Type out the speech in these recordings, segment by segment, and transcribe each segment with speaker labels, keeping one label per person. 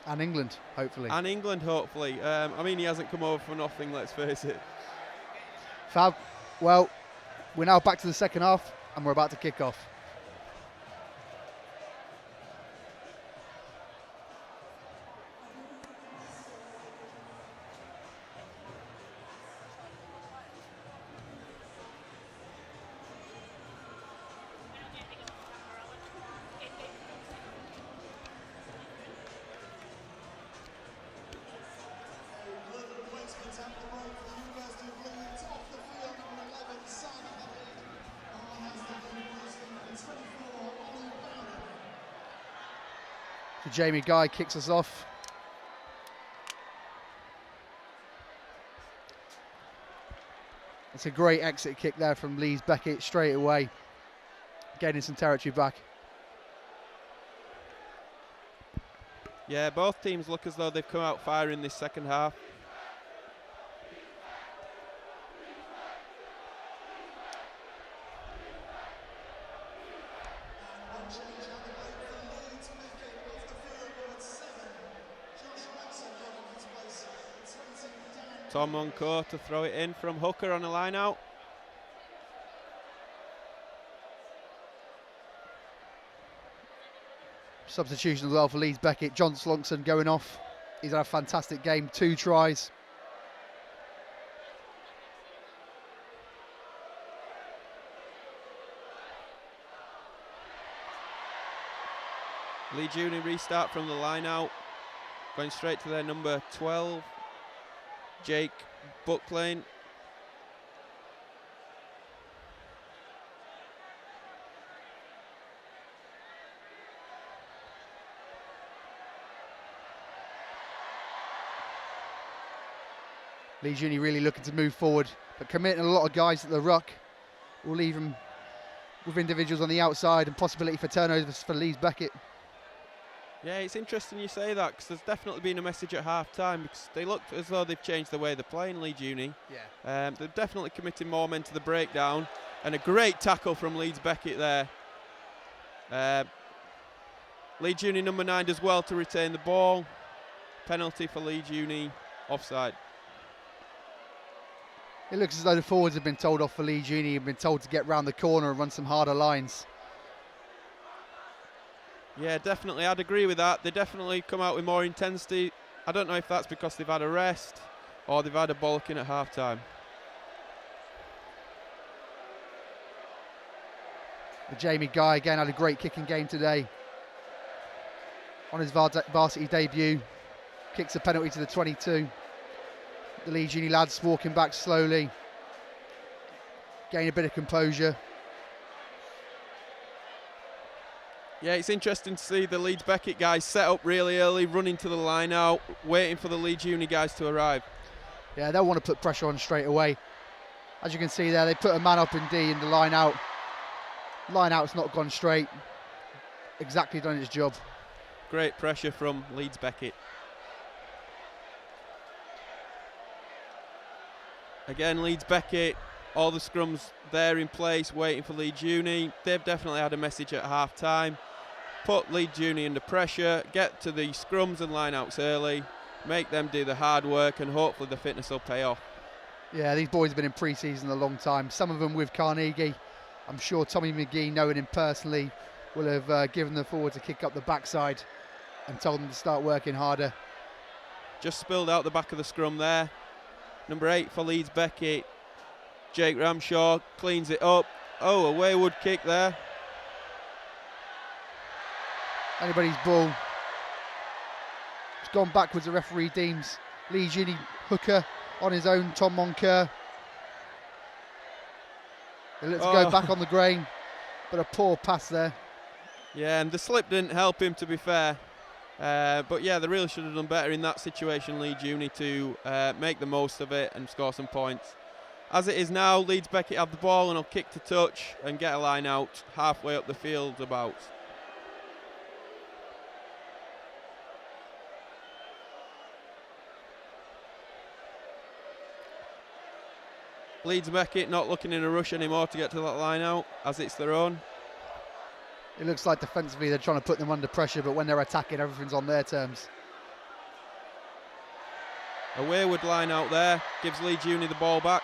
Speaker 1: And England, hopefully.
Speaker 2: And England, hopefully. I mean, he hasn't come over for nothing, let's face it.
Speaker 1: Fab. Well, we're now back to the second half, and we're about to kick off. So Jamie Guy kicks us off. It's a great exit kick there from Leeds Beckett straight away, getting some territory back.
Speaker 2: Yeah, both teams look as though they've come out firing this second half. Tom Monco to throw it in from Hooker on a line out.
Speaker 1: Substitution as well for Leeds Beckett. John Slonson going off. He's had a fantastic game, 2 tries.
Speaker 2: Leeds Uni restart from the line out. Going straight to their number 12. Jake Bucklane.
Speaker 1: Leeds Uni really looking to move forward, but committing a lot of guys at the ruck will leave them with individuals on the outside and possibility for turnovers for Leeds Beckett.
Speaker 2: Yeah, it's interesting you say that, because there's definitely been a message at half-time, because they look as though they've changed the way they're playing, Leeds Uni.
Speaker 1: Yeah.
Speaker 2: They're definitely committing more men to the breakdown, and a great tackle from Leeds Beckett there. Leeds Uni number 9 does well to retain the ball. Penalty for Leeds Uni, offside.
Speaker 1: It looks as though the forwards have been told off for Leeds Uni, have been told to get round the corner and run some harder lines.
Speaker 2: Yeah, definitely. I'd agree with that. They definitely come out with more intensity. I don't know if that's because they've had a rest or they've had a bollocking at half-time.
Speaker 1: Jamie Guy again had a great kicking game today. On his varsity debut, kicks a penalty to the 22. The Leeds Uni lads walking back slowly, gain a bit of composure.
Speaker 2: Yeah, it's interesting to see the Leeds Beckett guys set up really early, running to the line out, waiting for the Leeds Uni guys to arrive.
Speaker 1: Yeah, they'll want to put pressure on straight away. As you can see there, they put a man up in D in the line out. Line out's not gone straight. Exactly done its job.
Speaker 2: Great pressure from Leeds Beckett. Again, Leeds Beckett, all the scrums there in place, waiting for Leeds Uni. They've definitely had a message at half-time. Put Leeds Uni under pressure, get to the scrums and line-outs early, make them do the hard work, and hopefully the fitness will pay off.
Speaker 1: Yeah, these boys have been in pre-season a long time. Some of them with Carnegie. I'm sure Tommy McGee, knowing him personally, will have given the forwards a kick up the backside and told them to start working harder.
Speaker 2: Just spilled out the back of the scrum there. Number 8 for Leeds Beckett. Jake Ramshaw cleans it up. Oh, a wayward kick there.
Speaker 1: Anybody's ball. It's gone backwards, the referee deems. Leeds Uni Hooker on his own, Tom Monker. They look to go back on the grain, but a poor pass there.
Speaker 2: Yeah, and the slip didn't help him, to be fair. But yeah, they really should have done better in that situation, Leeds Uni, to make the most of it and score some points. As it is now, Leeds Beckett have the ball and will kick to touch and get a line out halfway up the field about. Leeds Beckett not looking in a rush anymore to get to that line out, as it's their own.
Speaker 1: It looks like defensively they're trying to put them under pressure, but when they're attacking, everything's on their terms.
Speaker 2: A wayward line out there, gives Leeds Uni the ball back.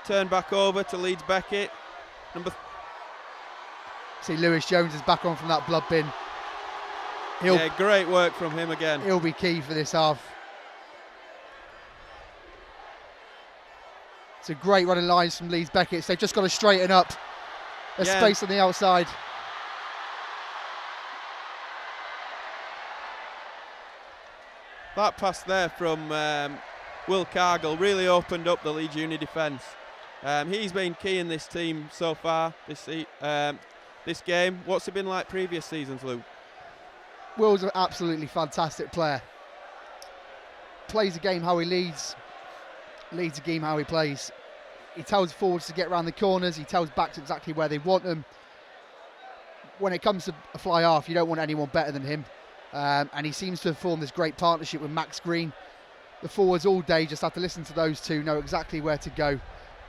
Speaker 2: Turn back over to Leeds Beckett.
Speaker 1: See, Lewis Jones is back on from that blood bin.
Speaker 2: Great work from him again.
Speaker 1: He'll be key for this half. It's a great running lines from Leeds Beckett. They've just got to straighten up. There's space on the outside.
Speaker 2: That pass there from Will Cargill really opened up the Leeds Uni defence. He's been key in this team so far this game. What's it been like previous seasons, Luke?
Speaker 1: Will's an absolutely fantastic player. Plays the game how he leads the game how he plays. He tells forwards to get around the corners. He tells backs exactly where they want them. When it comes to a fly half, you don't want anyone better than him. And he seems to have formed this great partnership with Max Green. The forwards all day just have to listen to those two, know exactly where to go.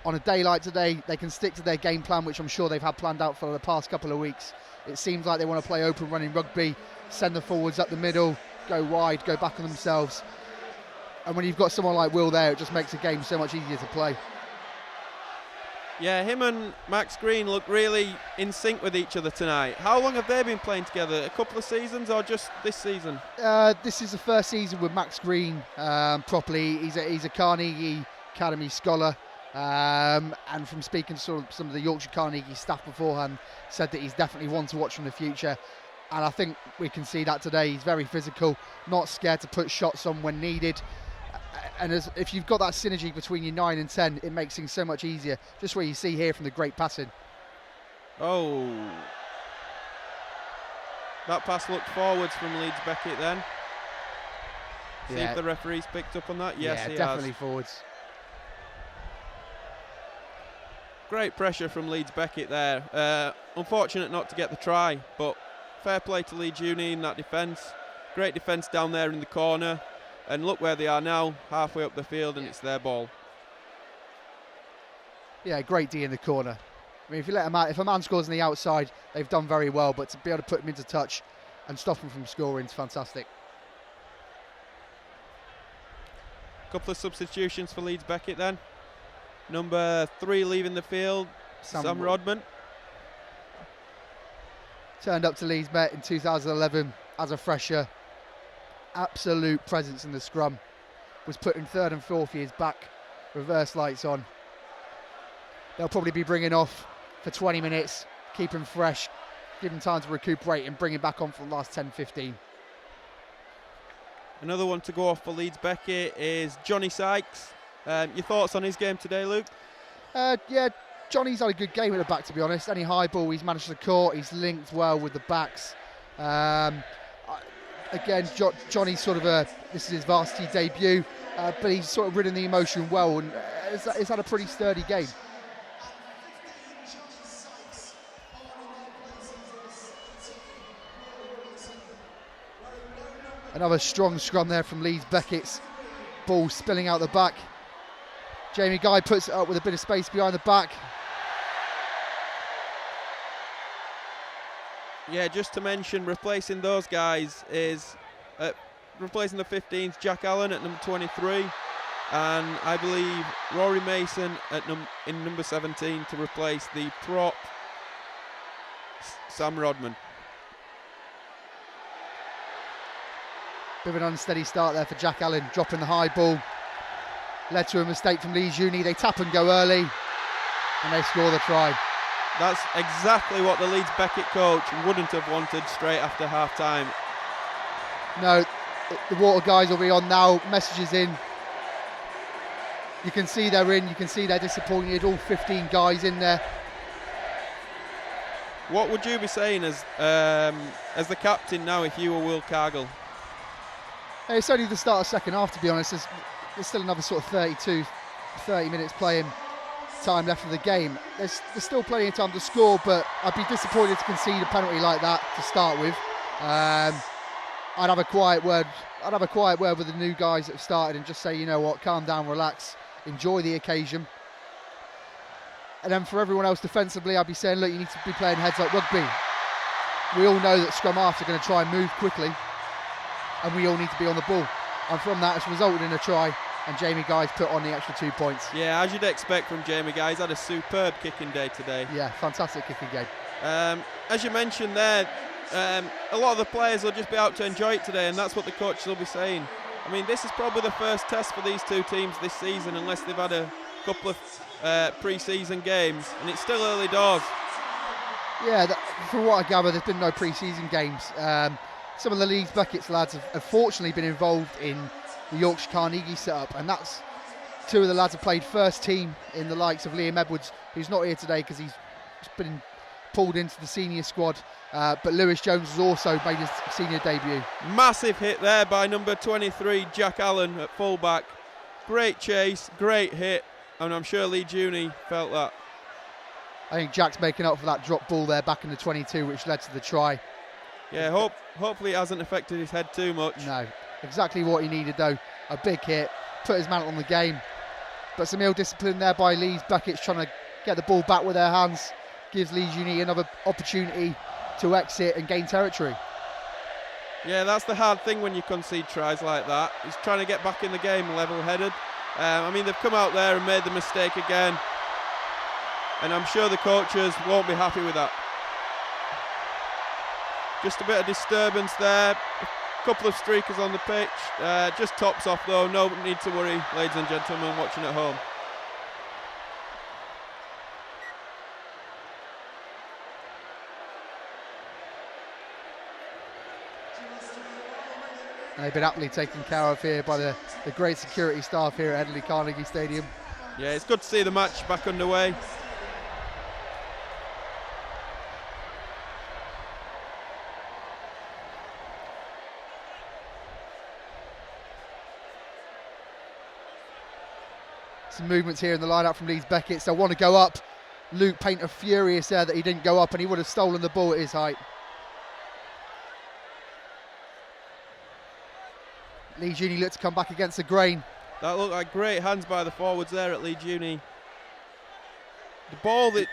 Speaker 1: On a day like today, they can stick to their game plan, which I'm sure they've had planned out for the past couple of weeks. It seems like they want to play open running rugby, send the forwards up the middle, go wide, go back on themselves. And when you've got someone like Will there, it just makes the game so much easier to play.
Speaker 2: Yeah, him and Max Green look really in sync with each other tonight. How long have they been playing together? A couple of seasons or just this season?
Speaker 1: This is the first season with Max Green properly. He's a Carnegie Academy scholar. And from speaking to some of the Yorkshire Carnegie staff beforehand, said that he's definitely one to watch from the future. And I think we can see that today. He's very physical, not scared to put shots on when needed. And if you've got that synergy between your 9 and 10, it makes things so much easier. Just where you see here from the great passing.
Speaker 2: Oh. That pass looked forwards from Leeds Beckett then. See if the referee's picked up on that. Yes, he
Speaker 1: definitely
Speaker 2: has.
Speaker 1: Forwards.
Speaker 2: Great pressure from Leeds Beckett there. Unfortunate not to get the try, but fair play to Leeds Uni in that defence. Great defence down there in the corner. And look where they are now, halfway up the field, and it's their ball.
Speaker 1: Yeah, great D in the corner. I mean, if you let him out, if a man scores on the outside, they've done very well, but to be able to put him into touch and stop him from scoring is fantastic.
Speaker 2: Couple of substitutions for Leeds Beckett then. Number 3 leaving the field, Sam Rodman.
Speaker 1: Turned up to Leeds Met in 2011 as a fresher. Absolute presence in the scrum. Was put in 3rd and 4th years back. Reverse lights on. They'll probably be bringing off for 20 minutes, keep him fresh, give him time to recuperate and bring him back on for the last 10-15.
Speaker 2: Another one to go off for Leeds Beckett is Johnny Sykes. Your thoughts on his game today, Luke?
Speaker 1: Yeah, Johnny's had a good game at the back, to be honest. Any high ball he's managed to court, he's linked well with the backs. Again, Johnny's sort of this is his varsity debut, but he's sort of ridden the emotion well and he's had a pretty sturdy game. Another strong scrum there from Leeds Beckett's. Ball spilling out the back. Jamie Guy puts it up with a bit of space behind the back.
Speaker 2: Yeah, just to mention, replacing those guys is replacing the 15s, Jack Allen at number 23, and I believe Rory Mason at in number 17 to replace the prop Sam Rodman.
Speaker 1: Bit of an unsteady start there for Jack Allen, dropping the high ball. Led to a mistake from Leeds Uni. They tap and go early, and they score the try.
Speaker 2: That's exactly what the Leeds Beckett coach wouldn't have wanted straight after half-time.
Speaker 1: No, the water guys will be on now, messages in. You can see they're in, you can see they're disappointed, all 15 guys in there.
Speaker 2: What would you be saying as the captain now if you were Will Cargill?
Speaker 1: It's only the start of second half, to be honest. There's still another sort of 30 minutes playing time left of the game. There's still plenty of time to score, but I'd be disappointed to concede a penalty like that to start with. I'd have a quiet word with the new guys that have started and just say, you know what, calm down, relax, enjoy the occasion. And then for everyone else defensively, I'd be saying, look, you need to be playing heads up rugby. we all know that scrum halves are going to try and move quickly, and we all need to be on the ball. And from that, it's resulted in a try, and Jamie Guy's put on the extra 2 points.
Speaker 2: Yeah, as you'd expect from Jamie Guy, he's had a superb kicking day today.
Speaker 1: Yeah, fantastic kicking game.
Speaker 2: As you mentioned there, a lot of the players will just be out to enjoy it today, and that's what the coaches will be saying. I mean, this is probably the first test for these two teams this season, unless they've had a couple of pre-season games, and it's still early doors.
Speaker 1: Yeah, from what I gather, there's been no pre-season games. Some of the Leeds Beckett's lads have fortunately been involved in the Yorkshire Carnegie setup, and that's two of the lads have played first team in the likes of Liam Edwards, who's not here today because he's been pulled into the senior squad, but Lewis Jones has also made his senior debut.
Speaker 2: Massive hit there by number 23 Jack Allen at fullback. Great chase, great hit, and I'm sure Leeds Uni felt that.
Speaker 1: I think Jack's making up for that drop ball there back in the 22, which led to the try.
Speaker 2: Yeah, hopefully it hasn't affected his head too much.
Speaker 1: No, exactly what he needed though. A big hit, put his mantle on the game. But some ill discipline there by Leeds. Beckett's trying to get the ball back with their hands. Gives Leeds Uni another opportunity to exit and gain territory.
Speaker 2: Yeah, that's the hard thing when you concede tries like that. He's trying to get back in the game level-headed. I mean, they've come out there and made the mistake again. And I'm sure the coaches won't be happy with that. Just a bit of disturbance there. A couple of streakers on the pitch. Just tops off though. No need to worry, ladies and gentlemen watching at home.
Speaker 1: And they've been aptly taken care of here by the great security staff here at Headingley Carnegie Stadium.
Speaker 2: Yeah, it's good to see the match back underway.
Speaker 1: Some movements here in the lineup from Leeds Beckett. So want to go up. Luke Painter furious there that he didn't go up, and he would have stolen the ball at his height. Leeds Uni look to come back against the grain.
Speaker 2: That looked like great hands by the forwards there at Leeds Uni. The ball that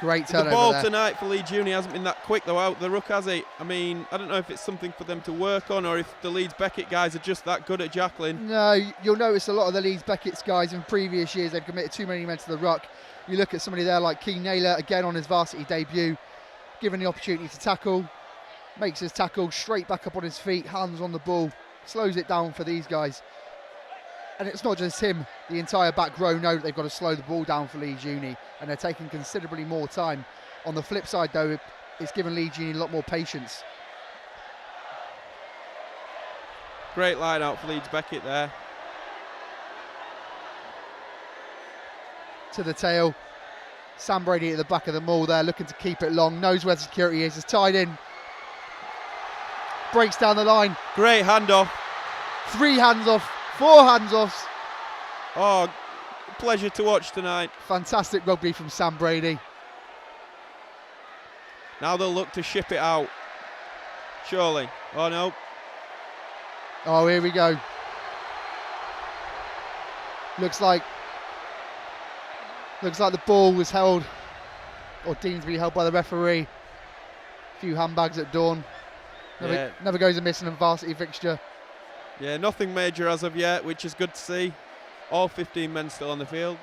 Speaker 1: great turnover
Speaker 2: the ball
Speaker 1: there
Speaker 2: tonight for Leeds Uni hasn't been that quick though out the ruck, has it? I mean, I don't know if it's something for them to work on or if the Leeds Beckett guys are just that good at jackling.
Speaker 1: No, you'll notice a lot of the Leeds Beckett's guys in previous years, they've committed too many men to the ruck. You look at somebody there like Keane Naylor, again on his varsity debut, given the opportunity to tackle, makes his tackle straight back up on his feet, hands on the ball, slows it down for these guys. And it's not just him, the entire back row know that they've got to slow the ball down for Leeds Uni, and they're taking considerably more time. On the flip side though, it's given Leeds Uni a lot more patience.
Speaker 2: Great line out for Leeds Beckett there.
Speaker 1: To the tail, Sam Brady at the back of the maul there, looking to keep it long, knows where the security is tied in, breaks down the line.
Speaker 2: Great handoff.
Speaker 1: 3 hands off, 4 hands offs.
Speaker 2: Oh, pleasure to watch tonight.
Speaker 1: Fantastic rugby from Sam Brady.
Speaker 2: Now they'll look to ship it out. Surely. Oh no.
Speaker 1: Oh, here we go. Looks like the ball was held, or deemed to be held by the referee. A few handbags at dawn. Never goes amiss in a varsity fixture.
Speaker 2: Yeah, nothing major as of yet, which is good to see. All 15 men still on the field.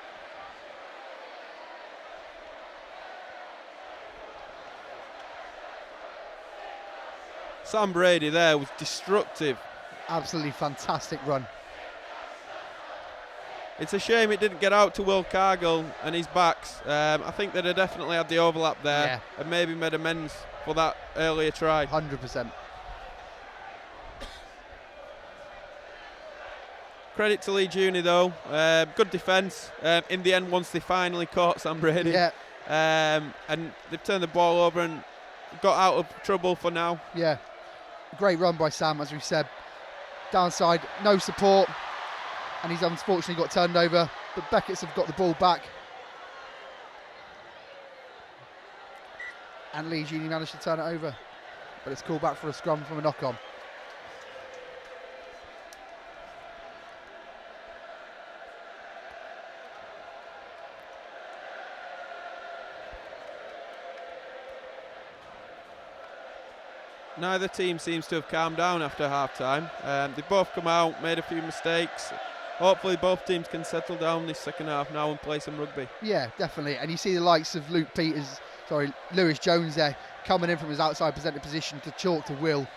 Speaker 2: Sam Brady there was destructive.
Speaker 1: Absolutely fantastic run.
Speaker 2: It's a shame it didn't get out to Will Cargill and his backs. I think they'd have definitely had the overlap there and maybe made amends for that earlier try.
Speaker 1: 100%.
Speaker 2: Credit to Leeds Uni though. Good defence in the end once they finally caught Sam Brady.
Speaker 1: Yeah.
Speaker 2: And they've turned the ball over and got out of trouble for now.
Speaker 1: Yeah. Great run by Sam, as we said. Downside, no support. And he's unfortunately got turned over. The Becketts have got the ball back. And Leeds Uni managed to turn it over. But it's called back for a scrum from a knock-on.
Speaker 2: neither team seems to have calmed down after half-time. They both come out, made a few mistakes. Hopefully both teams can settle down this second half now and play some rugby.
Speaker 1: Yeah, definitely. And you see the likes of Lewis Jones there, coming in from his outside presented position to talk to Will,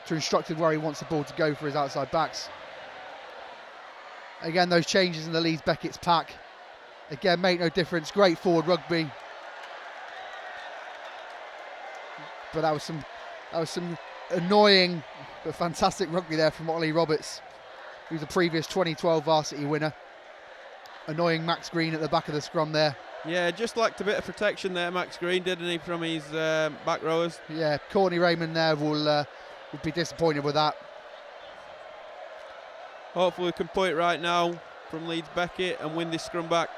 Speaker 1: to instruct him where he wants the ball to go for his outside backs. Again, those changes in the Leeds Beckett's pack, again, make no difference. Great forward rugby. But that was some annoying but fantastic rugby there from Ollie Roberts, who's a previous 2012 varsity winner. Annoying Max Green at the back of the scrum there.
Speaker 2: Yeah, just lacked a bit of protection there, Max Green, didn't he, from his back rowers?
Speaker 1: Yeah, Courtney Raymond there will be disappointed with that.
Speaker 2: Hopefully we can put it right now from Leeds Beckett and win this scrum back.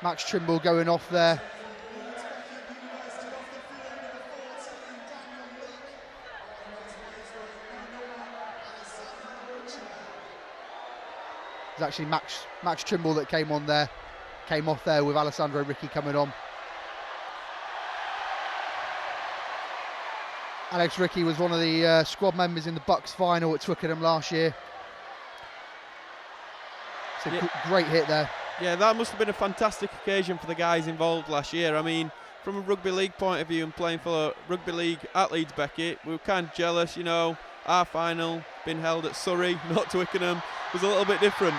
Speaker 1: Max Trimble going off there. It's actually Max Trimble that came off there with Alessandro Ricky coming on. Alex Ricky was one of the squad members in the Bucks final at Twickenham last year. It's a great hit there.
Speaker 2: Yeah, that must have been a fantastic occasion for the guys involved last year. I mean, from a rugby league point of view and playing for rugby league at Leeds Beckett, we were kind of jealous, you know. Our final been held at Surrey, not Twickenham, was a little bit different.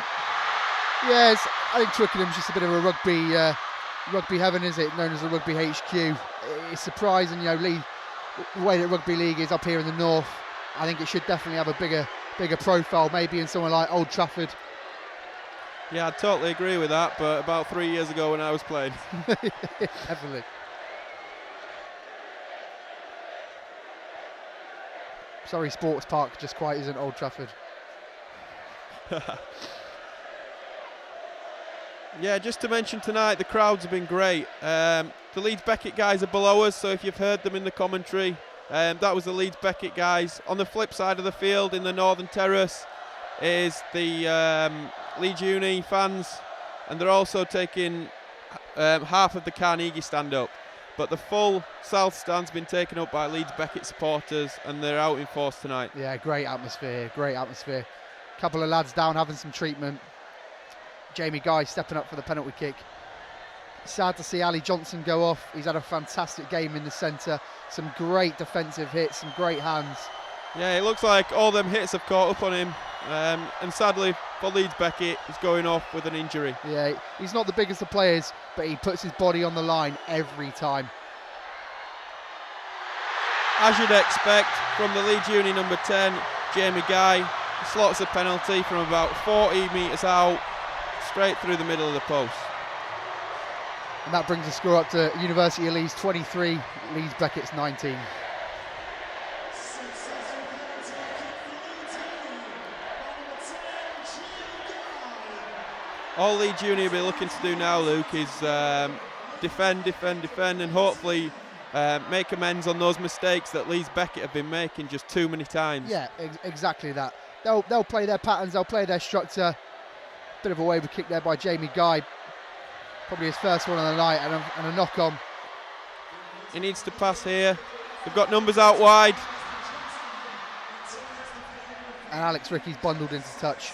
Speaker 1: Yes, I think Twickenham's just a bit of a rugby heaven, is it? Known as the Rugby HQ. It's surprising, you know, the way that rugby league is up here in the north. I think it should definitely have a bigger profile, maybe in somewhere like Old Trafford.
Speaker 2: Yeah, I totally agree with that, but about 3 years ago when I was playing.
Speaker 1: Definitely. Sorry, Sports Park just quite isn't Old Trafford.
Speaker 2: Yeah, just to mention tonight, the crowds have been great. The Leeds Beckett guys are below us, so if you've heard them in the commentary, that was the Leeds Beckett guys. On the flip side of the field, in the Northern Terrace, is the Leeds Uni fans, and they're also taking half of the Carnegie stand up. But the full south stand's been taken up by Leeds Beckett supporters, and they're out in force tonight.
Speaker 1: Yeah, great atmosphere. Couple of lads down having some treatment. Jamie Guy stepping up for the penalty kick. Sad to see Ali Johnson go off. He's had a fantastic game in the centre. Some great defensive hits, some great hands.
Speaker 2: Yeah, it looks like all them hits have caught up on him. And sadly for Leeds Beckett, he's going off with an injury.
Speaker 1: Yeah, he's not the biggest of players, but he puts his body on the line every time.
Speaker 2: As you'd expect from the Leeds Uni number 10, Jamie Guy, slots a penalty from about 40 metres out, straight through the middle of the post.
Speaker 1: And that brings the score up to University of Leeds 23, Leeds Beckett's 19.
Speaker 2: All Leeds Uni will be looking to do now, Luke, is defend, and hopefully make amends on those mistakes that Leeds Beckett have been making just too many times.
Speaker 1: Yeah, exactly that. They'll play their patterns, they'll play their structure. Bit of a waiver kick there by Jamie Guy. Probably his first one of the night, and a knock on.
Speaker 2: He needs to pass here. They've got numbers out wide.
Speaker 1: And Alex Ricky's bundled into touch.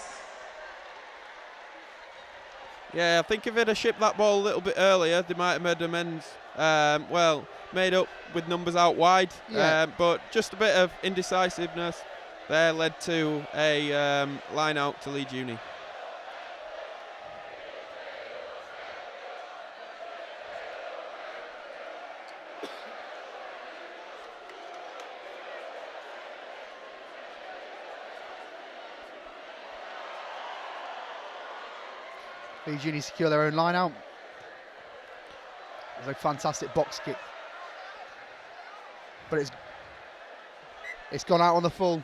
Speaker 2: Yeah, I think if they'd have shipped that ball a little bit earlier, they might have made amends. Made up with numbers out wide.
Speaker 1: Yeah.
Speaker 2: But just a bit of indecisiveness there led to a line out to Leeds Uni.
Speaker 1: Leeds Uni secure their own line out. It was a fantastic box kick. But it's gone out on the full.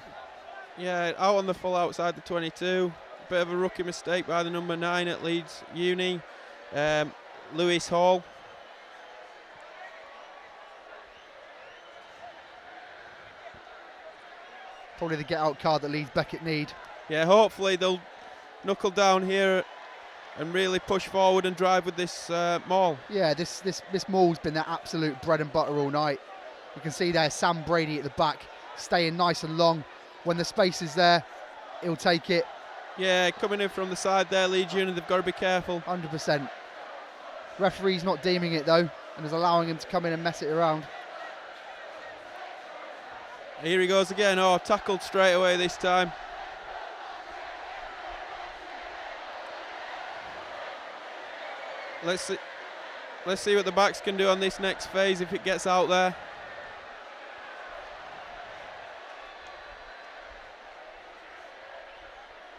Speaker 2: Yeah, out on the full outside the 22. Bit of a rookie mistake by the number 9 at Leeds Uni, Lewis Hall.
Speaker 1: Probably the get out card that Leeds Beckett need.
Speaker 2: Yeah, hopefully they'll knuckle down here and really push forward and drive with this maul.
Speaker 1: Yeah, this maul's been their absolute bread and butter all night. You can see there Sam Brady at the back, staying nice and long. When the space is there, he'll take it.
Speaker 2: Yeah, coming in from the side there, Leeds Union, they've got to be careful.
Speaker 1: 100%. Referee's not deeming it though, and is allowing him to come in and mess it around.
Speaker 2: Here he goes again. Oh, tackled straight away this time. Let's see what the backs can do on this next phase if it gets out there.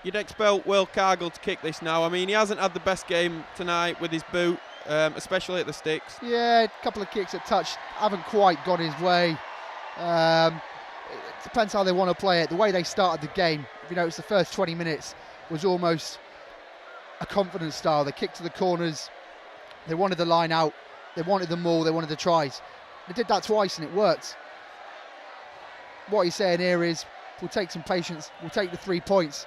Speaker 2: You'd expect Will Cargill to kick this now. I mean, he hasn't had the best game tonight with his boot, especially at the sticks.
Speaker 1: Yeah, a couple of kicks at touch haven't quite gone his way. It depends how they want to play it. The way they started the game, if you notice, the first 20 minutes was almost a confidence style. They kicked to the corners. They wanted the line out. They wanted the maul. They wanted the tries. They did that twice and it worked. What he's saying here is, we'll take some patience. We'll take the 3 points.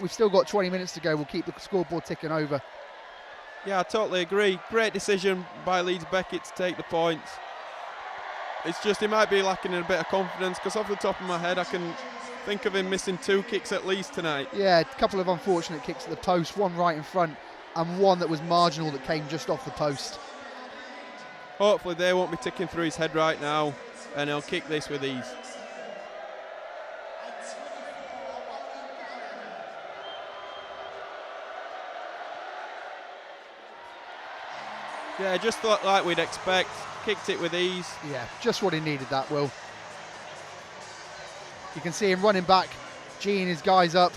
Speaker 1: We've still got 20 minutes to go. We'll keep the scoreboard ticking over.
Speaker 2: Yeah, I totally agree. Great decision by Leeds Beckett to take the points. It's just he might be lacking in a bit of confidence, because off the top of my head I can think of him missing 2 kicks at least tonight.
Speaker 1: Yeah, a couple of unfortunate kicks at the post, one right in front and one that was marginal that came just off the post.
Speaker 2: Hopefully they won't be ticking through his head right now and he'll kick this with ease. Yeah, just thought like we'd expect. Kicked it with ease.
Speaker 1: Yeah, just what he needed, that, Will. You can see him running back, geeing his guys up.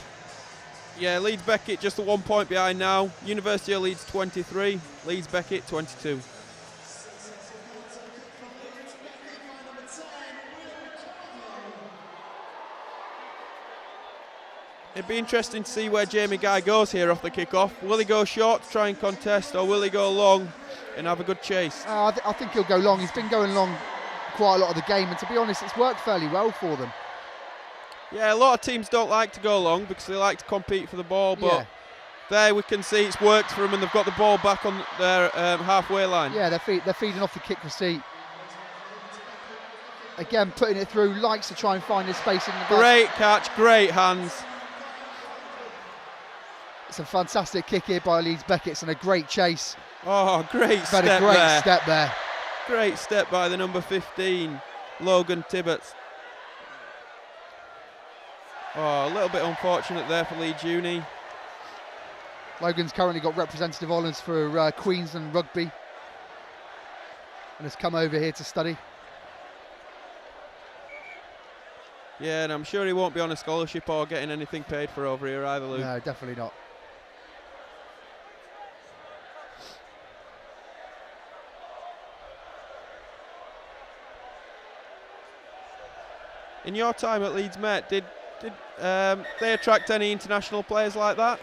Speaker 2: Yeah, Leeds Beckett just a 1 point behind now. University of Leeds 23, Leeds Beckett 22. It'd be interesting to see where Jamie Guy goes here off the kick-off. Will he go short to try and contest, or will he go long and have a good chase?
Speaker 1: I think he'll go long. He's been going long quite a lot of the game, and to be honest, it's worked fairly well for them.
Speaker 2: Yeah, a lot of teams don't like to go long because they like to compete for the ball, but there we can see it's worked for them, and they've got the ball back on their halfway line.
Speaker 1: Yeah, they're feeding off the kick receipt. Again, putting it through, likes to try and find his space in the back.
Speaker 2: Great catch, great hands.
Speaker 1: It's a fantastic kick here by Leeds Beckett and a great chase.
Speaker 2: Oh, great step there.
Speaker 1: Had a great step there.
Speaker 2: Great step by the number 15, Logan Tibbetts. Oh, a little bit unfortunate there for Leeds Uni.
Speaker 1: Logan's currently got representative honours for Queensland Rugby and has come over here to study.
Speaker 2: Yeah, and I'm sure he won't be on a scholarship or getting anything paid for over here either, Luke.
Speaker 1: No, definitely not.
Speaker 2: In your time at Leeds, mate, did they attract any international players like that?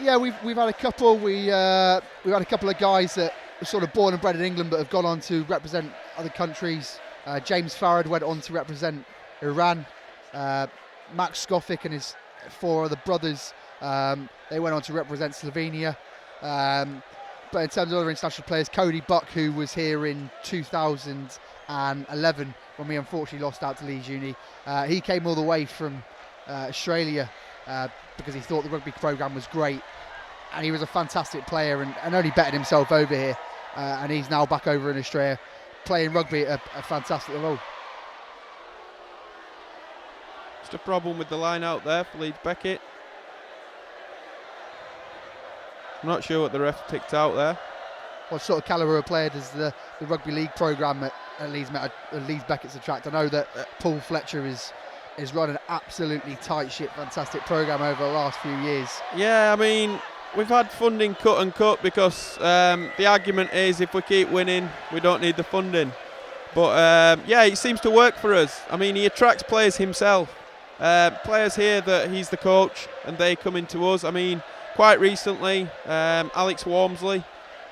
Speaker 1: Yeah, we've had a couple. We've had a couple of guys that were sort of born and bred in England but have gone on to represent other countries. James Farrad went on to represent Iran. Max Skofik and his 4 other brothers, they went on to represent Slovenia. But in terms of other international players, Cody Buck, who was here in 2011 when we unfortunately lost out to Leeds Uni, he came all the way from Australia because he thought the rugby programme was great, and he was a fantastic player and only bettered himself over here, and he's now back over in Australia playing rugby at a fantastic level.
Speaker 2: Just a problem with the line out there for Leeds Beckett. I'm not sure what the ref picked out there.
Speaker 1: What sort of calibre of player does the rugby league programme at Leeds Beckett's attract? I know that Paul Fletcher is run an absolutely tight ship, fantastic programme over the last few years.
Speaker 2: Yeah, I mean, we've had funding cut and cut because the argument is if we keep winning, we don't need the funding. But yeah, it seems to work for us. I mean, he attracts players himself. Players here that he's the coach and they come into us. I mean, quite recently, Alex Walmsley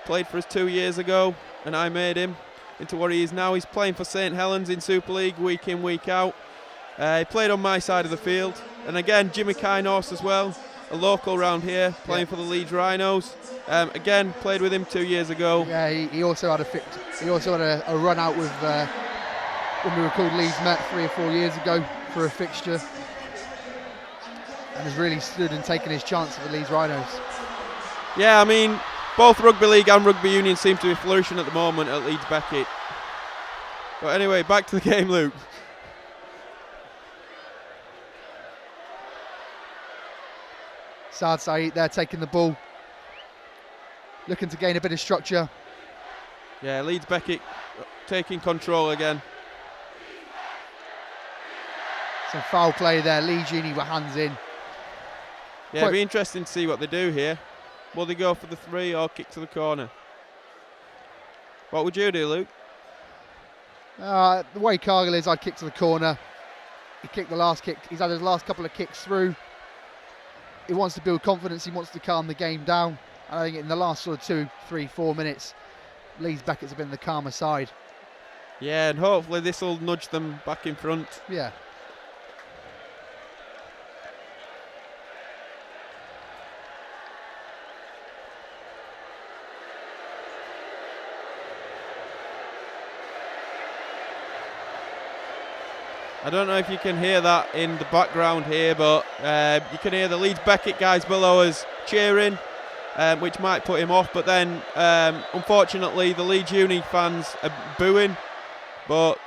Speaker 2: played for us 2 years ago and I made him into what he is now. He's playing for St Helens in Super League week in, week out. He played on my side of the field And again, Jimmy Kynors as well, a local round here, playing for the Leeds Rhinos. Again, played with him 2 years ago.
Speaker 1: Yeah, he also had a run out with when we were called Leeds Met 3 or 4 years ago for a fixture, and has really stood and taken his chance for the Leeds Rhinos.
Speaker 2: Yeah, I mean, both rugby league and rugby union seem to be flourishing at the moment at Leeds Beckett. But anyway, back to the game, Luke.
Speaker 1: Saad Saeed there taking the ball, looking to gain a bit of structure.
Speaker 2: Yeah, Leeds Beckett taking control again.
Speaker 1: Some foul play there. Leeds Uni were hands in.
Speaker 2: Yeah, it'll be interesting to see what they do here. Will they go for the 3 or kick to the corner? What would you do, Luke?
Speaker 1: The way Cargill is, I'd kick to the corner. He kicked the last kick. He's had his last couple of kicks through. He wants to build confidence. He wants to calm the game down. And I think in the last sort of 2, 3, 4 minutes, Leeds Beckett's have been the calmer side.
Speaker 2: Yeah, and hopefully this will nudge them back in front.
Speaker 1: Yeah.
Speaker 2: I don't know if you can hear that in the background here, but you can hear the Leeds Beckett guys below us cheering, which might put him off. But then, unfortunately, the Leeds Uni fans are booing. But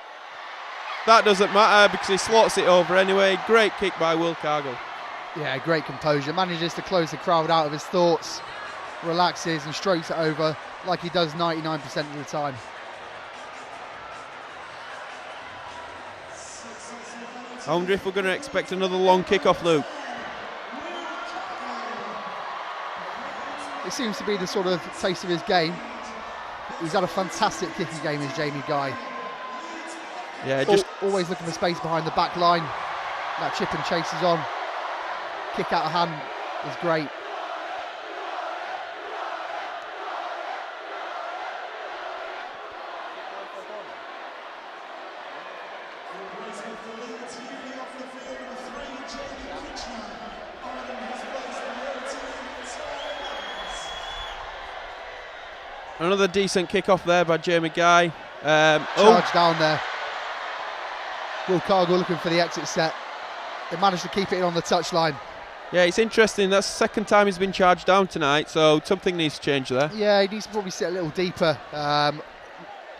Speaker 2: that doesn't matter because he slots it over anyway. Great kick by Will Cargill.
Speaker 1: Yeah, great composure. Manages to close the crowd out of his thoughts, relaxes and strokes it over like he does 99% of the time.
Speaker 2: I wonder if we're going to expect another long kick-off, Luke.
Speaker 1: It seems to be the sort of taste of his game. He's had a fantastic kicking game, as Jamie Guy.
Speaker 2: Yeah, just
Speaker 1: always looking for space behind the back line. That chip and chase is on. Kick out of hand is great.
Speaker 2: another decent kick-off there by Jamie Guy.
Speaker 1: Charge down there. Will Cargill looking for the exit set. They managed to keep it on the touchline.
Speaker 2: Yeah, it's interesting. That's the second time he's been charged down tonight, so something needs to change there.
Speaker 1: Yeah, he needs to probably sit a little deeper.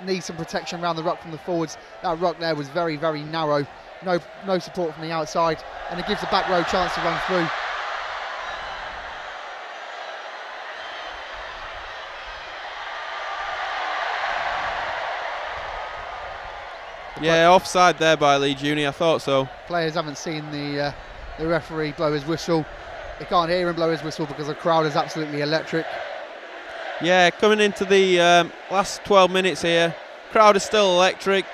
Speaker 1: Needs some protection around the ruck from the forwards. That ruck there was very, very narrow. No support from the outside, and it gives the back row a chance to run through.
Speaker 2: Yeah, offside there by Leeds Uni, I thought so.
Speaker 1: Players haven't seen the referee blow his whistle. They can't hear him blow his whistle because the crowd is absolutely electric.
Speaker 2: Yeah, coming into the last 12 minutes here, crowd is still electric.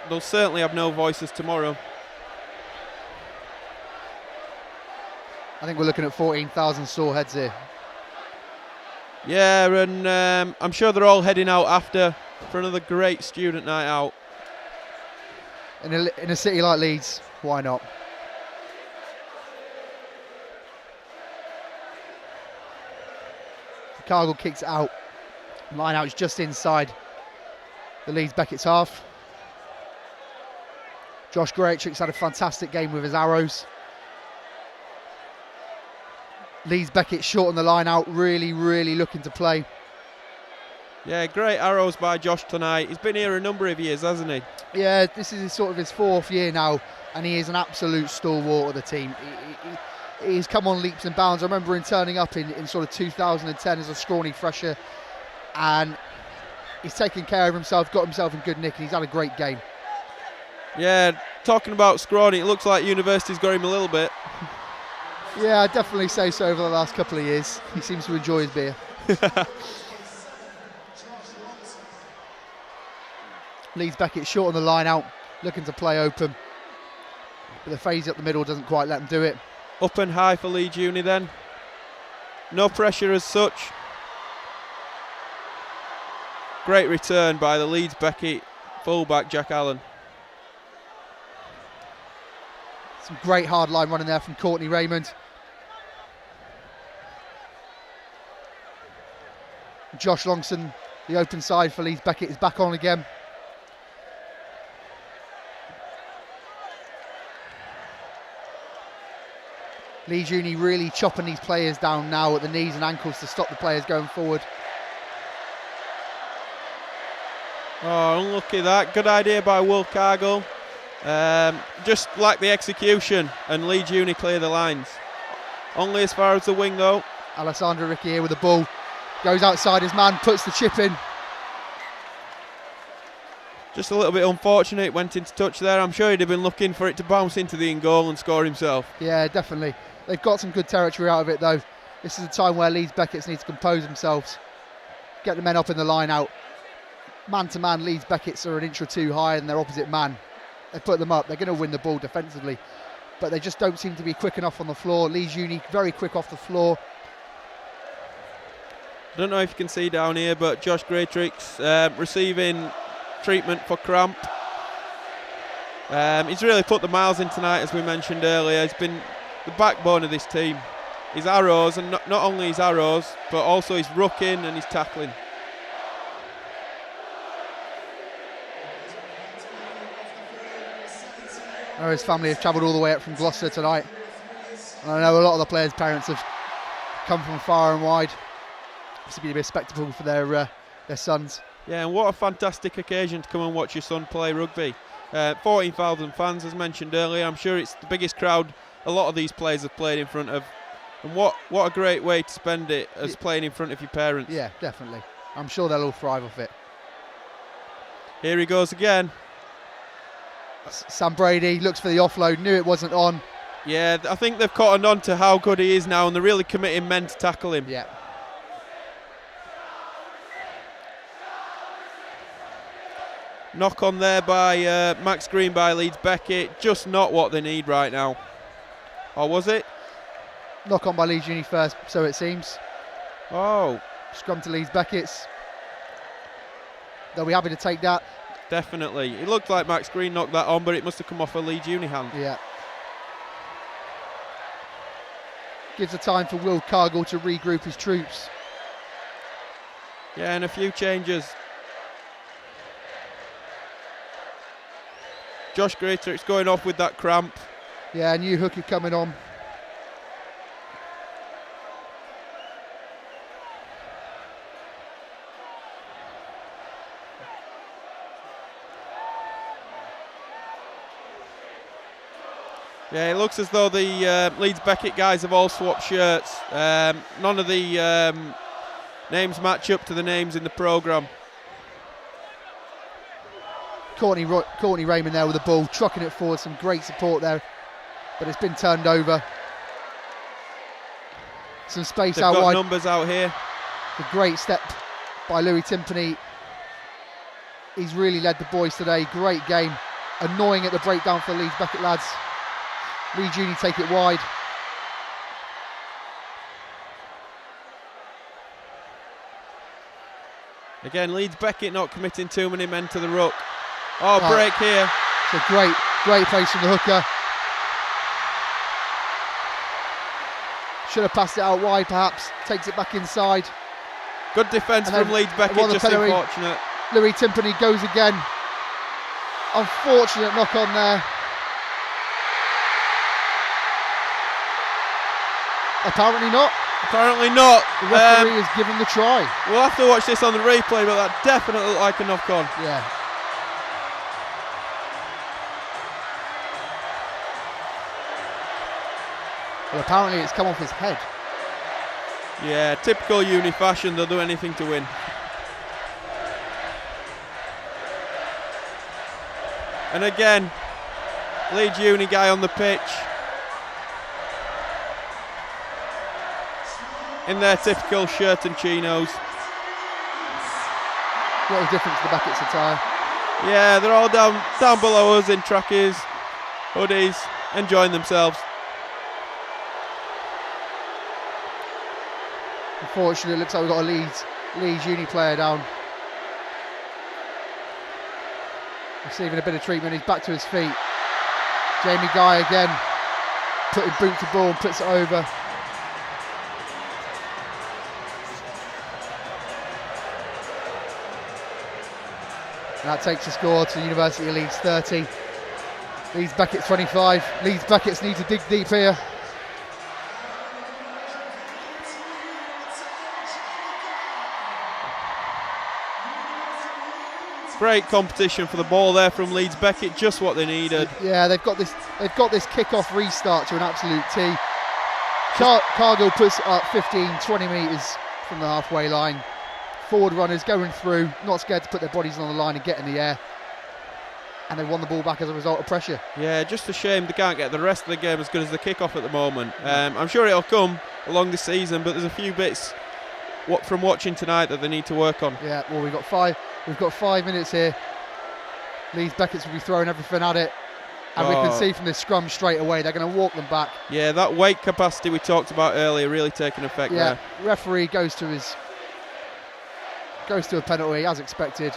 Speaker 2: They'll certainly have no voices tomorrow.
Speaker 1: I think we're looking at 14,000 sore heads here.
Speaker 2: Yeah, and I'm sure they're all heading out after for another great student night out.
Speaker 1: In a city like Leeds, why not? Cargill kicks it out. Line out is just inside the Leeds Beckett's half. Josh Greatrick's had a fantastic game with his arrows. Leeds Beckett short on the line out, really, really looking to play.
Speaker 2: Yeah, great arrows by Josh tonight. He's been here a number of years, hasn't he?
Speaker 1: Yeah, this is sort of his fourth year now, and he is an absolute stalwart of the team. He's come on leaps and bounds. I remember him turning up in sort of 2010 as a scrawny fresher, and he's taken care of himself, got himself in good nick, and he's had a great game. Yeah,
Speaker 2: talking about scrawny, it looks like University's got him a little bit.
Speaker 1: Yeah, I'd definitely say so over the last couple of years. He seems to enjoy his beer. Leeds Beckett short on the line out, looking to play open. But the phase up the middle doesn't quite let him do it.
Speaker 2: Up and high for Leeds Uni then. No pressure as such. Great return by the Leeds Beckett fullback Jack Allen.
Speaker 1: Some great hard line running there from Courtney Raymond. Josh Longson, the open side for Leeds Beckett, is back on again. Leeds Uni really chopping these players down now at the knees and ankles to stop the players going forward.
Speaker 2: Oh, unlucky that. Good idea by Will Cargill. Just lack the execution, and Leeds Uni clear the lines. Only as far as the wing though.
Speaker 1: Alessandro Ricci here with the ball. Goes outside his man, puts the chip in.
Speaker 2: Just a little bit unfortunate, went into touch there. I'm sure he'd have been looking for it to bounce into the in goal and score himself.
Speaker 1: Yeah, definitely. They've got some good territory out of it though. This is a time where Leeds Beckett need to compose themselves. Get the men up in the line out. Man to man, Leeds Beckett are an inch or two higher than their opposite man. They put them up, they're going to win the ball defensively. But they just don't seem to be quick enough on the floor. Leeds Uni very quick off the floor.
Speaker 2: I don't know if you can see down here, but Josh Greatrix receiving treatment for cramp. He's really put the miles in tonight, as we mentioned earlier. He's been the backbone of this team. His arrows, and not only his arrows, but also his rucking and his tackling.
Speaker 1: His family have travelled all the way up from Gloucester tonight. And I know a lot of the players' parents have come from far and wide. It's going to be a spectacle for their sons.
Speaker 2: Yeah, and what a fantastic occasion to come and watch your son play rugby. 14,000 fans, as mentioned earlier. I'm sure it's the biggest crowd a lot of these players have played in front of. And what a great way to spend it as playing in front of your parents.
Speaker 1: Yeah, definitely. I'm sure they'll all thrive off it.
Speaker 2: Here he goes again.
Speaker 1: Sam Brady looks for the offload, knew it wasn't on.
Speaker 2: Yeah, I think they've caught on to how good he is now, and they're really committing men to tackle him.
Speaker 1: Yeah.
Speaker 2: Knock on there by Max Green by Leeds Beckett. Just not what they need right now. Or was it?
Speaker 1: Knock on by Leeds Uni first, so it seems.
Speaker 2: Oh.
Speaker 1: Scrum to Leeds Beckett's. They'll be happy to take that.
Speaker 2: Definitely. It looked like Max Green knocked that on, but it must have come off a Leeds Uni hand.
Speaker 1: Yeah. Gives the time for Will Cargill to regroup his troops.
Speaker 2: Yeah, and a few changes. Josh Greatrix going off with that cramp.
Speaker 1: Yeah, new hooker coming on.
Speaker 2: Yeah, it looks as though the Leeds Beckett guys have all swapped shirts. None of the names match up to the names in the programme.
Speaker 1: Courtney Raymond there with the ball, trucking it forward, some great support there, but it's been turned over. Some space
Speaker 2: They've
Speaker 1: out
Speaker 2: got
Speaker 1: wide.
Speaker 2: Numbers out here.
Speaker 1: A great step by Louis Timpany. He's really led the boys today. Great game. Annoying at the breakdown for Leeds Beckett lads. Leeds Uni take it wide.
Speaker 2: Again, Leeds Beckett not committing too many men to the ruck. Oh, break here.
Speaker 1: It's a great place from the hooker. Should have passed it out wide perhaps. Takes it back inside.
Speaker 2: Good defence from Leeds Beckett, just unfortunate.
Speaker 1: Louis Timpany goes again. Unfortunate knock on there. Apparently not.
Speaker 2: Apparently not.
Speaker 1: The referee is giving the try.
Speaker 2: We'll have to watch this on the replay, but that definitely looked like a knock on.
Speaker 1: Yeah. Well, apparently it's come off his head.
Speaker 2: Yeah, typical Uni fashion, they'll do anything to win. And again, Leeds Uni guy on the pitch. In their typical shirt and chinos.
Speaker 1: What a difference to the Beckett's attire.
Speaker 2: Yeah, they're all down below us in trackies, hoodies, enjoying themselves.
Speaker 1: Unfortunately, it looks like we've got a Leeds Uni player down. Receiving a bit of treatment, he's back to his feet. Jamie Guy again. putting boot to ball and puts it over. And that takes the score to University of Leeds 30. Leeds Beckett 25. Leeds Beckett need to dig deep here.
Speaker 2: Great competition for the ball there from Leeds Beckett, just what they needed.
Speaker 1: Yeah, they've got this kick-off restart to an absolute tee. Cargill puts it up 15-20 metres from the halfway line. Forward runners going through, not scared to put their bodies on the line and get in the air. And they won the ball back as a result of pressure. Yeah,
Speaker 2: just a shame they can't get the rest of the game as good as the kick-off at the moment. I'm sure it'll come along the season, but there's a few bits from watching tonight that they need to work on.
Speaker 1: Yeah, well, we've got 5 minutes here. Leeds Beckett's will be throwing everything at it. And we can see from this scrum straight away, they're going to walk them back.
Speaker 2: Yeah, that weight capacity we talked about earlier really taking effect there.
Speaker 1: Referee goes to a penalty as expected.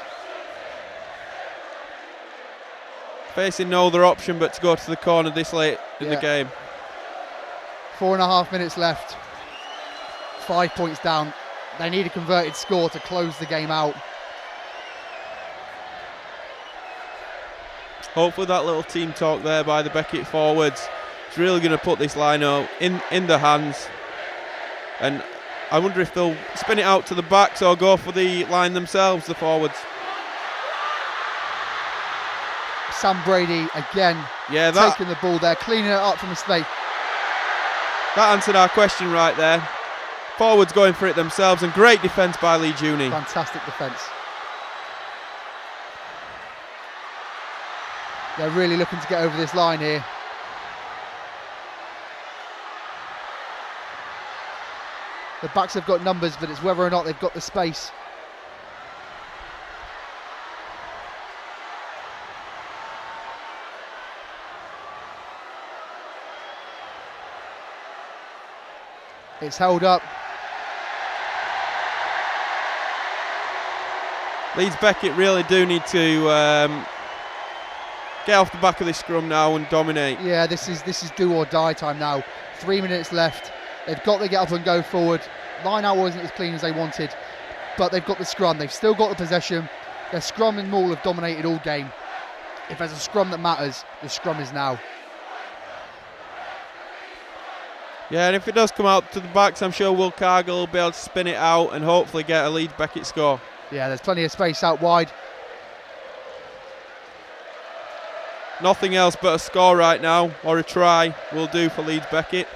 Speaker 2: Facing no other option but to go to the corner this late in the game.
Speaker 1: 4.5 minutes left. 5 points down. They need a converted score to close the game out.
Speaker 2: Hopefully that little team talk there by the Beckett forwards is really going to put this line out in their hands. And I wonder if they'll spin it out to the backs or go for the line themselves, the forwards.
Speaker 1: Sam Brady again taking the ball there, cleaning it up from mistake.
Speaker 2: That answered our question right there. Forwards going for it themselves, and great defence by Leeds Uni.
Speaker 1: Fantastic defence. They're really looking to get over this line here. The backs have got numbers, but it's whether or not they've got the space. It's held up.
Speaker 2: Leeds Beckett really do need to get off the back of this scrum now and dominate.
Speaker 1: Yeah, this is do or die time now. 3 minutes left. They've got to get up and go forward. Line out wasn't as clean as they wanted, but they've got the scrum. They've still got the possession. Their scrum and maul have dominated all game. If there's a scrum that matters, the scrum is now.
Speaker 2: Yeah, and if it does come out to the backs, I'm sure Will Cargill will be able to spin it out and hopefully get a Leeds Beckett score.
Speaker 1: Yeah, there's plenty of space out wide.
Speaker 2: Nothing else but a score right now, or a try, will do for Leeds Beckett.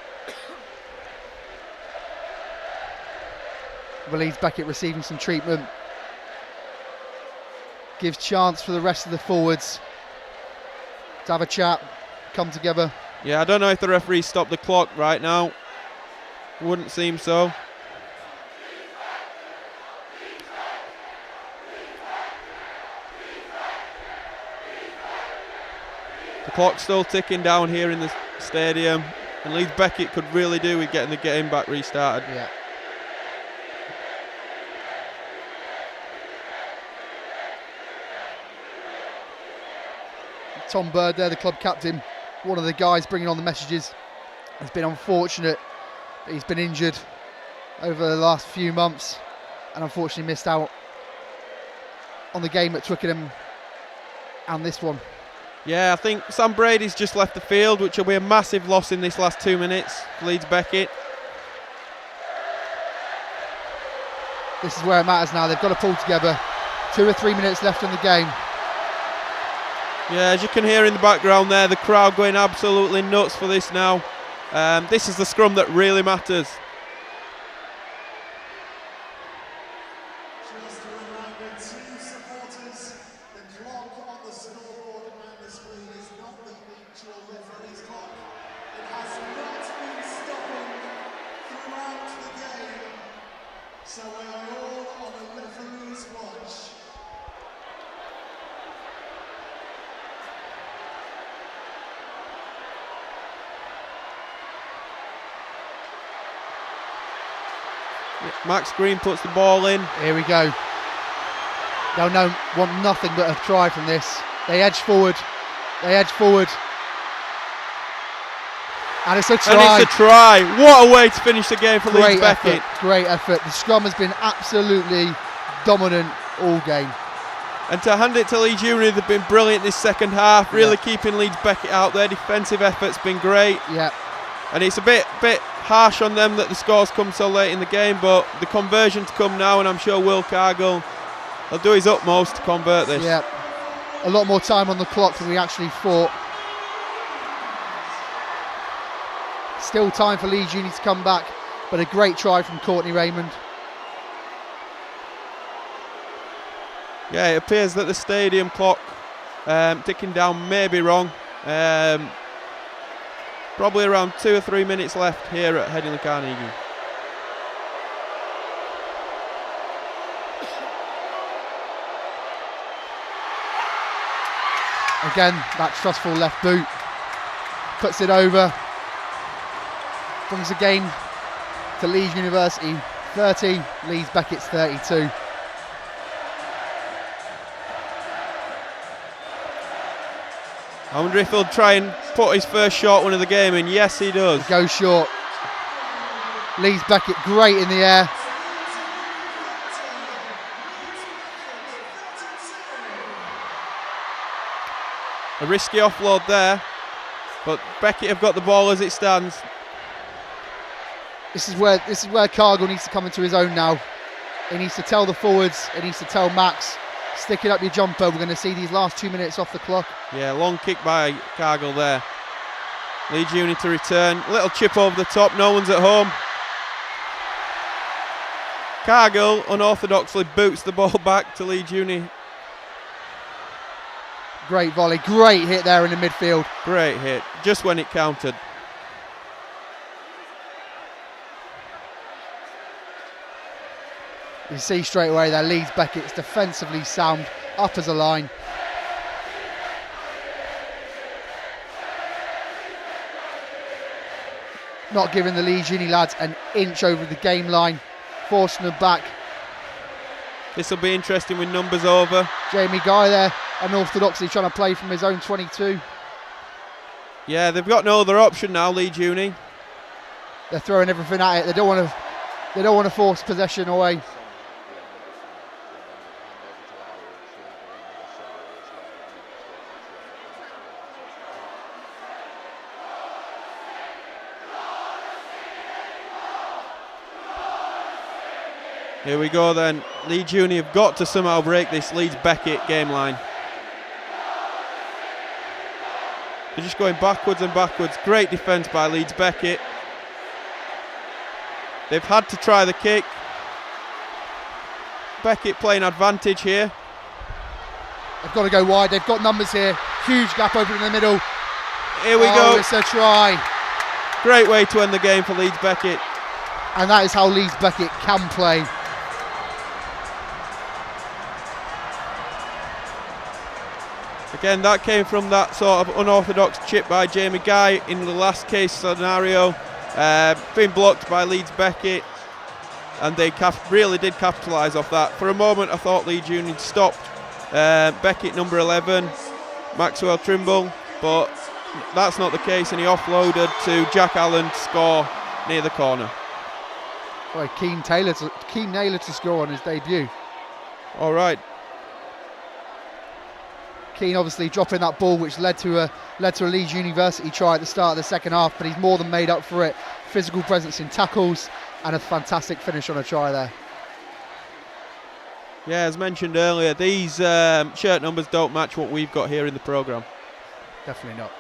Speaker 1: Leeds Beckett receiving some treatment. Gives chance for the rest of the forwards to have a chat, come together.
Speaker 2: Yeah, I don't know if the referee stopped the clock right now. Wouldn't seem so. The clock's still ticking down here in the stadium, and Leeds Beckett could really do with getting the game back restarted.
Speaker 1: Yeah. Tom Bird there, the club captain, one of the guys bringing on the messages. It's been unfortunate that he's been injured over the last few months and unfortunately missed out on the game at Twickenham and this one.
Speaker 2: Yeah, I think Sam Brady's just left the field, which will be a massive loss in this last 2 minutes for Leeds Beckett.
Speaker 1: This is where it matters now. They've got to pull together. 2 or 3 minutes left in the game.
Speaker 2: Yeah, as you can hear in the background there, the crowd going absolutely nuts for this now. This is the scrum that really matters.
Speaker 3: Just a reminder, team supporters, the clock on the scoreboard and the screen is not the actual referee's clock. It has not been stopping throughout the game, so we are all on a referee's watch.
Speaker 2: Max Green puts the ball in.
Speaker 1: Here we go. They'll want nothing but a try from this. They edge forward. And it's a try.
Speaker 2: And it's a try. What a way to finish the game for Leeds Beckett.
Speaker 1: Great effort. The scrum has been absolutely dominant all game.
Speaker 2: And to hand it to Leeds Uni, they've been brilliant this second half, really keeping Leeds Beckett out. Their defensive effort's been great.
Speaker 1: Yeah.
Speaker 2: And it's a bit harsh on them that the scores come so late in the game, but the conversion's come now, and I'm sure Will Cargill will do his utmost to convert this.
Speaker 1: Yeah. A lot more time on the clock than we actually thought. Still time for Leeds Uni to come back, but a great try from Courtney Raymond.
Speaker 2: Yeah, it appears that the stadium clock ticking down may be wrong. Probably around 2 or 3 minutes left here at Headingley Carnegie.
Speaker 1: Again, that trustful left boot puts it over. Brings the game to Leeds University 30, Leeds Beckett's 32.
Speaker 2: I wonder if he'll try and put his first short one of the game in. Yes, he does.
Speaker 1: He goes short. Leeds Beckett great in the air.
Speaker 2: A risky offload there, but Beckett have got the ball as it stands.
Speaker 1: This is where Cargill needs to come into his own now. He needs to tell the forwards, he needs to tell Max, stick it up your jumper. We're going to see these last 2 minutes off the clock.
Speaker 2: Yeah, long kick by Cargill there. Leeds Uni to return. Little chip over the top, no one's at home. Cargill unorthodoxly boots the ball back to Leeds Uni.
Speaker 1: Great volley, great hit there in the midfield.
Speaker 2: Great hit, just when it counted.
Speaker 1: You see straight away there, Leeds Beckett's defensively sound, up as a line. Not giving the Leeds Uni lads an inch over the game line, forcing them back.
Speaker 2: This will be interesting with numbers over.
Speaker 1: Jamie Guy there, unorthodoxly trying to play from his own 22.
Speaker 2: Yeah, they've got no other option now, Leeds Uni.
Speaker 1: They're throwing everything at it. They don't want to force possession away.
Speaker 2: Here we go then. Leeds Uni have got to somehow break this Leeds Beckett game line. They're just going backwards and backwards. Great defence by Leeds Beckett. They've had to try the kick. Beckett playing advantage here.
Speaker 1: They've got to go wide. They've got numbers here. Huge gap open in the middle.
Speaker 2: Here we go.
Speaker 1: It's a try.
Speaker 2: Great way to end the game for Leeds Beckett.
Speaker 1: And that is how Leeds Beckett can play.
Speaker 2: Again, that came from that sort of unorthodox chip by Jamie Guy in the last case scenario. Been blocked by Leeds Beckett, and they really did capitalise off that. For a moment I thought Leeds Union stopped Beckett number 11, Maxwell Trimble, but that's not the case, and he offloaded to Jack Allen to score near the corner.
Speaker 1: Boy, Keane Naylor to score on his debut.
Speaker 2: All right.
Speaker 1: Keane obviously dropping that ball, which led to a Leeds University try at the start of the second half, but he's more than made up for it. Physical presence in tackles and a fantastic finish on a try there.
Speaker 2: Yeah, as mentioned earlier, these shirt numbers don't match what we've got here in the programme.
Speaker 1: Definitely not.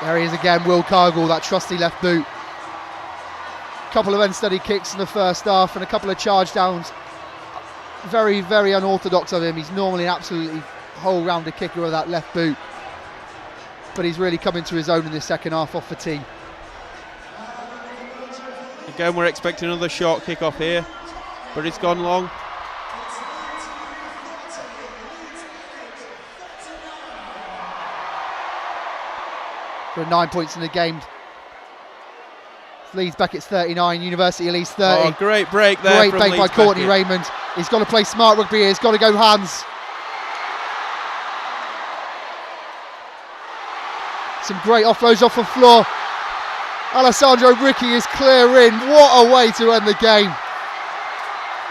Speaker 1: There he is again, Will Cargill, that trusty left boot. Couple of unsteady kicks in the first half and a couple of charge downs. Very, very unorthodox of him. He's normally an absolutely whole rounder kicker with that left boot. But he's really come into his own in the second half off the tee.
Speaker 2: Again, we're expecting another short kick off here, but it's gone long.
Speaker 1: For 9 points in the game. Leeds Beckett's 39, University of Leeds 30.
Speaker 2: Oh, great break there.
Speaker 1: Great break by Courtney Raymond. He's got to play smart rugby here. He's got to go hands. Some great offloads off the floor. Alessandro Ricci is clear in. What a way to end the game.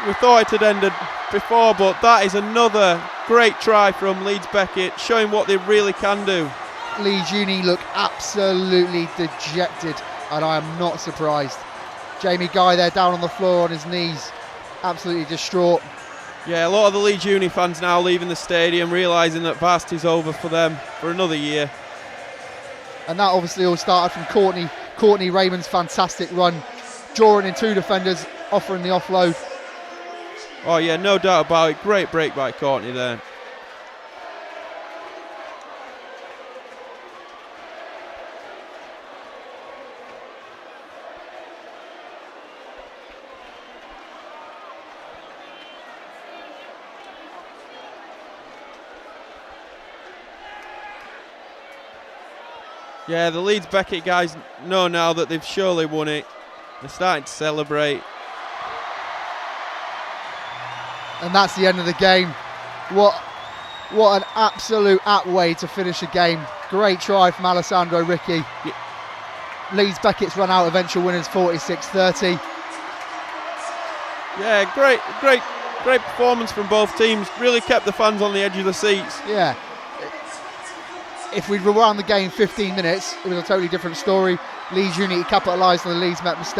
Speaker 2: We thought it had ended before, but that is another great try from Leeds Beckett, showing what they really can do.
Speaker 1: Leeds Uni look absolutely dejected, and I am not surprised. Jamie Guy there down on the floor on his knees, absolutely distraught.
Speaker 2: Yeah, a lot of the Leeds Uni fans now leaving the stadium, realising that Varsity's over for them for another year.
Speaker 1: And that obviously all started from Courtney Raymond's fantastic run, drawing in 2 defenders, offering the offload.
Speaker 2: Oh yeah, no doubt about it. Great break by Courtney there. Yeah, the Leeds Beckett guys know now that they've surely won it. They're starting to celebrate.
Speaker 1: And that's the end of the game. What an absolute apt way to finish a game. Great try from Alessandro Ricci.
Speaker 2: Yeah.
Speaker 1: Leeds Beckett's run out eventual winners 46-30.
Speaker 2: Yeah, great performance from both teams. Really kept the fans on the edge of the seats.
Speaker 1: Yeah. If we'd rewound the game 15 minutes, it was a totally different story. Leeds Uni capitalised on the Leeds Met mistake.